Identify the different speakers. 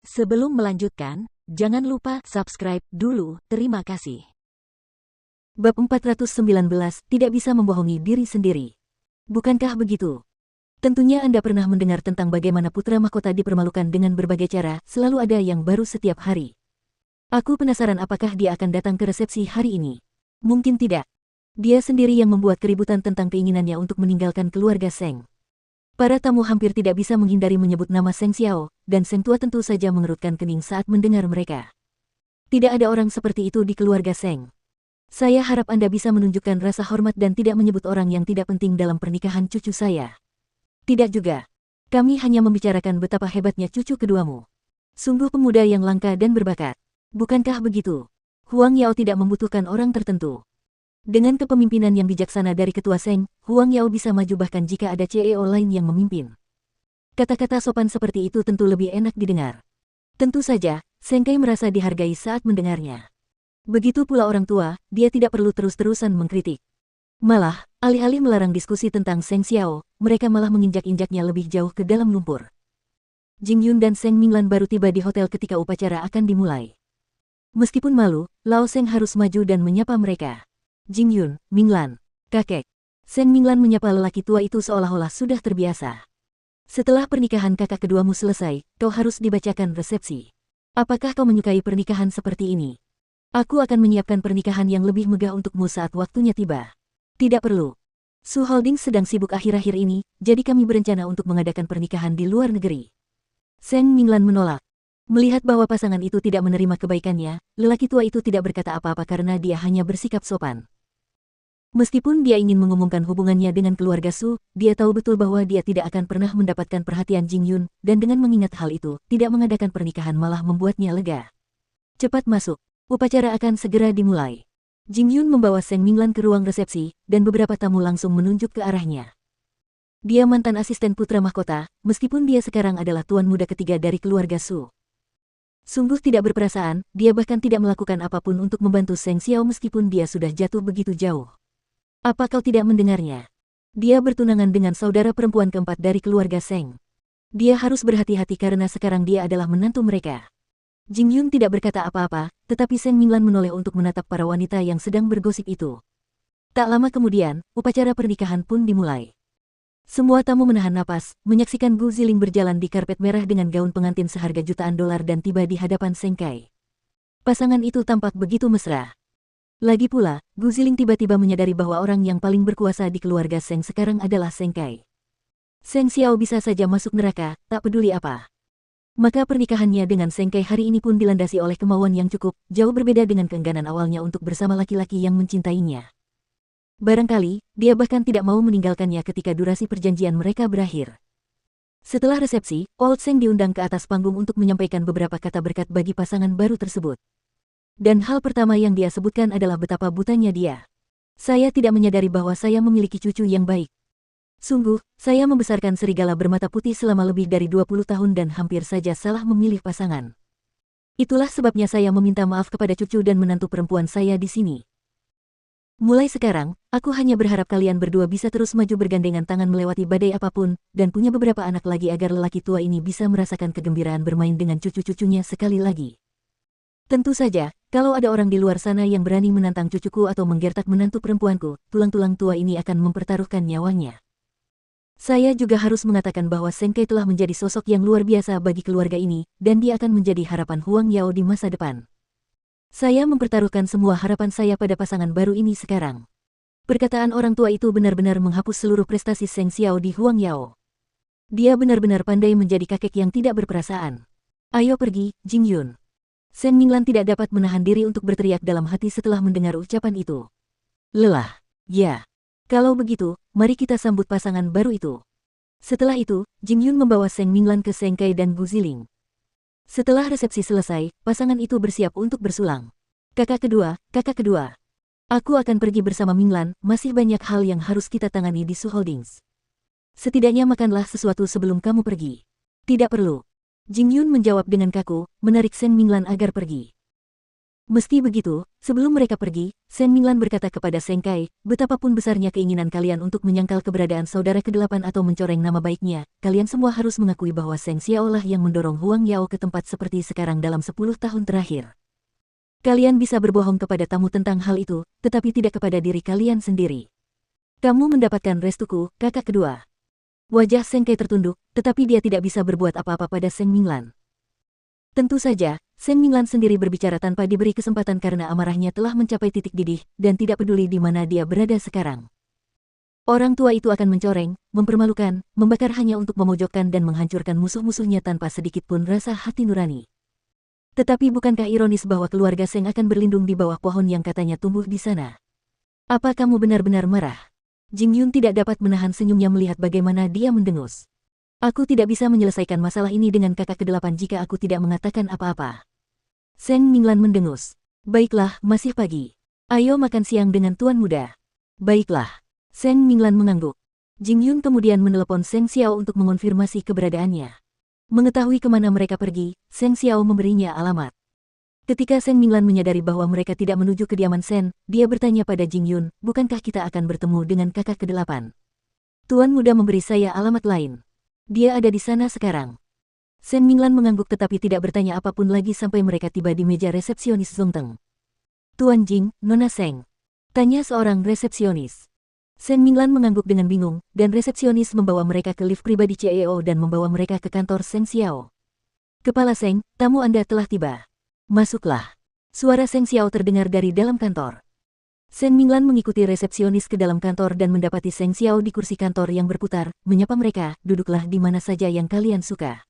Speaker 1: Sebelum melanjutkan, jangan lupa subscribe dulu, terima kasih.
Speaker 2: Bab 419, tidak bisa membohongi diri sendiri. Bukankah begitu? Tentunya Anda pernah mendengar tentang bagaimana putra mahkota dipermalukan dengan berbagai cara, selalu ada yang baru setiap hari. Aku penasaran apakah dia akan datang ke resepsi hari ini. Mungkin tidak. Dia sendiri yang membuat keributan tentang keinginannya untuk meninggalkan keluarga Seng. Para tamu hampir tidak bisa menghindari menyebut nama Seng Xiao, dan Seng Tua tentu saja mengerutkan kening saat mendengar mereka. Tidak ada orang seperti itu di keluarga Seng. Saya harap Anda bisa menunjukkan rasa hormat dan tidak menyebut orang yang tidak penting dalam pernikahan cucu saya. Tidak juga. Kami hanya membicarakan betapa hebatnya cucu keduamu. Sungguh pemuda yang langka dan berbakat. Bukankah begitu? Huang Yao tidak membutuhkan orang tertentu. Dengan kepemimpinan yang bijaksana dari ketua Seng, Huang Yao bisa maju bahkan jika ada CEO lain yang memimpin. Kata-kata sopan seperti itu tentu lebih enak didengar. Tentu saja, Seng Kai merasa dihargai saat mendengarnya. Begitu pula orang tua, dia tidak perlu terus-terusan mengkritik. Malah, alih-alih melarang diskusi tentang Seng Xiao, mereka malah menginjak-injaknya lebih jauh ke dalam lumpur. Jing Yun dan Seng Minglan baru tiba di hotel ketika upacara akan dimulai. Meskipun malu, Lao Seng harus maju dan menyapa mereka. Jing Yun, Minglan, kakek. Seng Minglan menyapa lelaki tua itu seolah-olah sudah terbiasa. Setelah pernikahan kakak keduamu selesai, kau harus dibacakan resepsi. Apakah kau menyukai pernikahan seperti ini? Aku akan menyiapkan pernikahan yang lebih megah untukmu saat waktunya tiba. Tidak perlu. Su Holding sedang sibuk akhir-akhir ini, jadi kami berencana untuk mengadakan pernikahan di luar negeri. Seng Minglan menolak. Melihat bahwa pasangan itu tidak menerima kebaikannya, lelaki tua itu tidak berkata apa-apa karena dia hanya bersikap sopan. Meskipun dia ingin mengumumkan hubungannya dengan keluarga Su, dia tahu betul bahwa dia tidak akan pernah mendapatkan perhatian Jing Yun, dan dengan mengingat hal itu, tidak mengadakan pernikahan malah membuatnya lega. Cepat masuk, upacara akan segera dimulai. Jing Yun membawa Seng Minglan ke ruang resepsi, dan beberapa tamu langsung menunjuk ke arahnya. Dia mantan asisten putra mahkota, meskipun dia sekarang adalah tuan muda ketiga dari keluarga Su. Sungguh tidak berperasaan, dia bahkan tidak melakukan apapun untuk membantu Seng Xiao meskipun dia sudah jatuh begitu jauh. Apa kau tidak mendengarnya? Dia bertunangan dengan saudara perempuan keempat dari keluarga Seng. Dia harus berhati-hati karena sekarang dia adalah menantu mereka. Jing Yun tidak berkata apa-apa, tetapi Seng Minglan menoleh untuk menatap para wanita yang sedang bergosip itu. Tak lama kemudian, upacara pernikahan pun dimulai. Semua tamu menahan napas, menyaksikan Gu Ziling berjalan di karpet merah dengan gaun pengantin seharga jutaan dolar dan tiba di hadapan Seng Kai. Pasangan itu tampak begitu mesra. Lagi pula, Gu Ziling tiba-tiba menyadari bahwa orang yang paling berkuasa di keluarga Seng sekarang adalah Seng Kai. Seng Xiao bisa saja masuk neraka, tak peduli apa. Maka pernikahannya dengan Seng Kai hari ini pun dilandasi oleh kemauan yang cukup, jauh berbeda dengan keengganan awalnya untuk bersama laki-laki yang mencintainya. Barangkali, dia bahkan tidak mau meninggalkannya ketika durasi perjanjian mereka berakhir. Setelah resepsi, Old Seng diundang ke atas panggung untuk menyampaikan beberapa kata berkat bagi pasangan baru tersebut. Dan hal pertama yang dia sebutkan adalah betapa butanya dia. Saya tidak menyadari bahwa saya memiliki cucu yang baik. Sungguh, saya membesarkan serigala bermata putih selama lebih dari 20 tahun dan hampir saja salah memilih pasangan. Itulah sebabnya saya meminta maaf kepada cucu dan menantu perempuan saya di sini. Mulai sekarang, aku hanya berharap kalian berdua bisa terus maju bergandengan tangan melewati badai apapun, dan punya beberapa anak lagi agar lelaki tua ini bisa merasakan kegembiraan bermain dengan cucu-cucunya sekali lagi. Tentu saja, kalau ada orang di luar sana yang berani menantang cucuku atau menggertak menantu perempuanku, tulang-tulang tua ini akan mempertaruhkan nyawanya. Saya juga harus mengatakan bahwa Seng Kai telah menjadi sosok yang luar biasa bagi keluarga ini, dan dia akan menjadi harapan Huang Yao di masa depan. Saya mempertaruhkan semua harapan saya pada pasangan baru ini sekarang. Perkataan orang tua itu benar-benar menghapus seluruh prestasi Seng Xiao di Huang Yao. Dia benar-benar pandai menjadi kakek yang tidak berperasaan. Ayo pergi, Jing Yun. Seng Minglan tidak dapat menahan diri untuk berteriak dalam hati setelah mendengar ucapan itu. Lelah. Ya. Kalau begitu, mari kita sambut pasangan baru itu. Setelah itu, Jing Yun membawa Seng Minglan ke Seng Kai dan Gu Ziling. Setelah resepsi selesai, pasangan itu bersiap untuk bersulang. Kakak kedua. Aku akan pergi bersama Minglan, masih banyak hal yang harus kita tangani di Su Holdings. Setidaknya makanlah sesuatu sebelum kamu pergi. Tidak perlu. Jing Yun menjawab dengan kaku, menarik Seng Minglan agar pergi. Meski begitu, sebelum mereka pergi, Shen Minglan berkata kepada Seng Kai, betapapun besarnya keinginan kalian untuk menyangkal keberadaan saudara kedelapan atau mencoreng nama baiknya, kalian semua harus mengakui bahwa Seng Xiao lah yang mendorong Huang Yao ke tempat seperti sekarang dalam 10 tahun terakhir. Kalian bisa berbohong kepada tamu tentang hal itu, tetapi tidak kepada diri kalian sendiri. Kamu mendapatkan restuku, kakak kedua. Wajah Seng Kai tertunduk, tetapi dia tidak bisa berbuat apa-apa pada Seng Minglan. Tentu saja, Seng Minglan sendiri berbicara tanpa diberi kesempatan karena amarahnya telah mencapai titik didih dan tidak peduli di mana dia berada sekarang. Orang tua itu akan mencoreng, mempermalukan, membakar hanya untuk memojokkan dan menghancurkan musuh-musuhnya tanpa sedikit pun rasa hati nurani. Tetapi bukankah ironis bahwa keluarga Seng akan berlindung di bawah pohon yang katanya tumbuh di sana? Apa kamu benar-benar marah? Jing Yun tidak dapat menahan senyumnya melihat bagaimana dia mendengus. Aku tidak bisa menyelesaikan masalah ini dengan kakak kedelapan jika aku tidak mengatakan apa-apa. Seng Minglan mendengus. Baiklah, masih pagi. Ayo makan siang dengan tuan muda. Baiklah. Seng Minglan mengangguk. Jing Yun kemudian menelepon Seng Xiao untuk mengonfirmasi keberadaannya. Mengetahui kemana mereka pergi, Seng Xiao memberinya alamat. Ketika Seng Minglan menyadari bahwa mereka tidak menuju kediaman Sen, dia bertanya pada Jing Yun, bukankah kita akan bertemu dengan kakak kedelapan? Tuan muda memberi saya alamat lain. Dia ada di sana sekarang. Seng Minglan mengangguk tetapi tidak bertanya apapun lagi sampai mereka tiba di meja resepsionis Zongteng. Tuan Jing, Nona Seng. Tanya seorang resepsionis. Seng Minglan mengangguk dengan bingung, dan resepsionis membawa mereka ke lift pribadi CEO dan membawa mereka ke kantor Seng Xiao. Kepala Seng, tamu Anda telah tiba. Masuklah. Suara Seng Xiao terdengar dari dalam kantor. Seng Minglan mengikuti resepsionis ke dalam kantor dan mendapati Seng Xiao di kursi kantor yang berputar, menyapa mereka, duduklah di mana saja yang kalian suka.